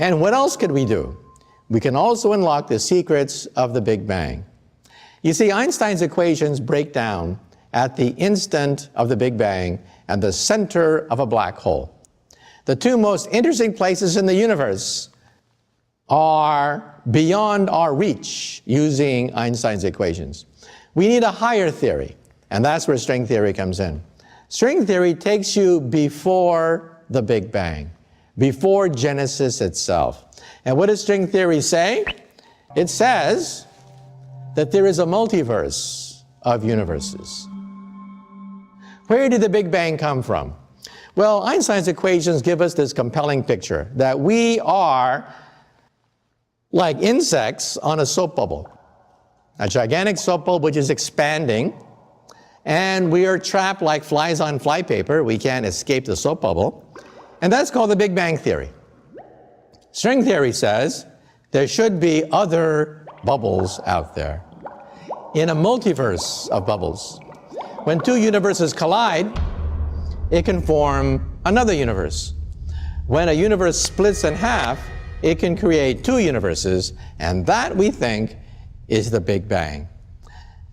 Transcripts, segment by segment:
And what else could we do? We can also unlock the secrets of the Big Bang. You see, Einstein's equations break down at the instant of the Big Bang and the center of a black hole. The two most interesting places in the universe are beyond our reach using Einstein's equations. We need a higher theory, and that's where string theory comes in. String theory takes you before the Big Bang, before Genesis itself. And what does string theory say? It says that there is a multiverse of universes. Where did the Big Bang come from? Well, Einstein's equations give us this compelling picture that we are like insects on a soap bubble, a gigantic soap bubble which is expanding, and we are trapped like flies on flypaper. We can't escape the soap bubble, and that's called the Big Bang theory. String theory says there should be other bubbles out there in a multiverse of bubbles. When two universes collide, it can form another universe. When a universe splits in half, it can create two universes, and that, we think, is the Big Bang.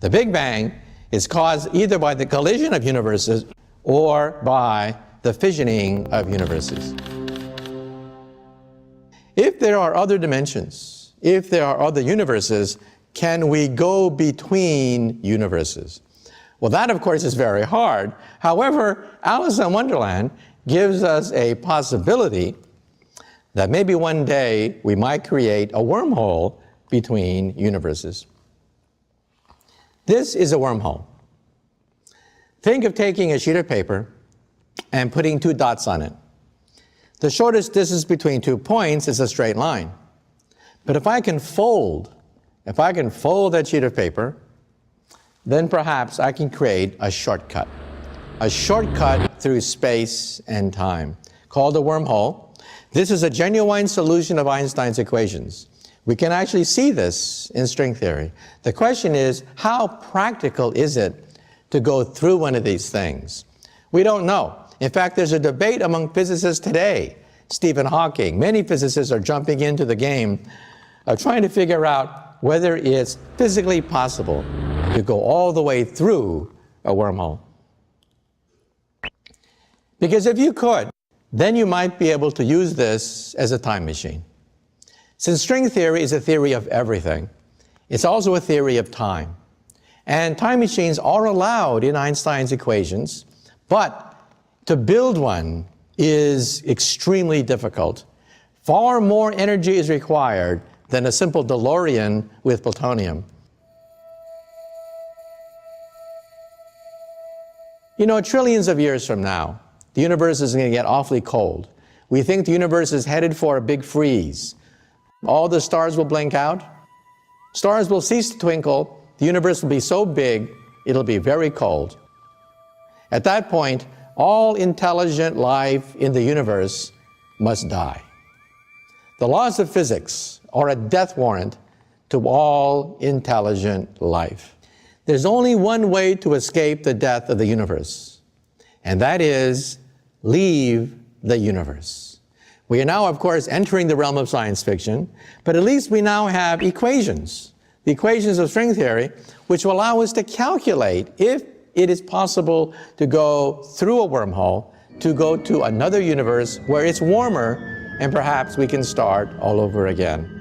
The Big Bang is caused either by the collision of universes or by the fissioning of universes. If there are other dimensions, if there are other universes, can we go between universes? Well, that, of course, is very hard. However, Alice in Wonderland gives us a possibility that maybe one day we might create a wormhole between universes. This is a wormhole. Think of taking a sheet of paper and putting two dots on it. The shortest distance between 2 points is a straight line. But if I can fold that sheet of paper, then perhaps I can create a shortcut through space and time, called a wormhole. This is a genuine solution of Einstein's equations. We can actually see this in string theory. The question is, how practical is it to go through one of these things? We don't know. In fact, there's a debate among physicists today. Stephen Hawking, many physicists are jumping into the game of trying to figure out whether it's physically possible to go all the way through a wormhole. Because if you could, then you might be able to use this as a time machine. Since string theory is a theory of everything, it's also a theory of time. And time machines are allowed in Einstein's equations, but to build one is extremely difficult. Far more energy is required than a simple DeLorean with plutonium. You know, trillions of years from now, the universe is going to get awfully cold. We think the universe is headed for a big freeze. All the stars will blink out. Stars will cease to twinkle. The universe will be so big, it'll be very cold. At that point, all intelligent life in the universe must die. The laws of physics are a death warrant to all intelligent life. There's only one way to escape the death of the universe, and that is leave the universe. We are now, of course, entering the realm of science fiction, but at least we now have equations, the equations of string theory, which will allow us to calculate if it is possible to go through a wormhole, to go to another universe where it's warmer, and perhaps we can start all over again.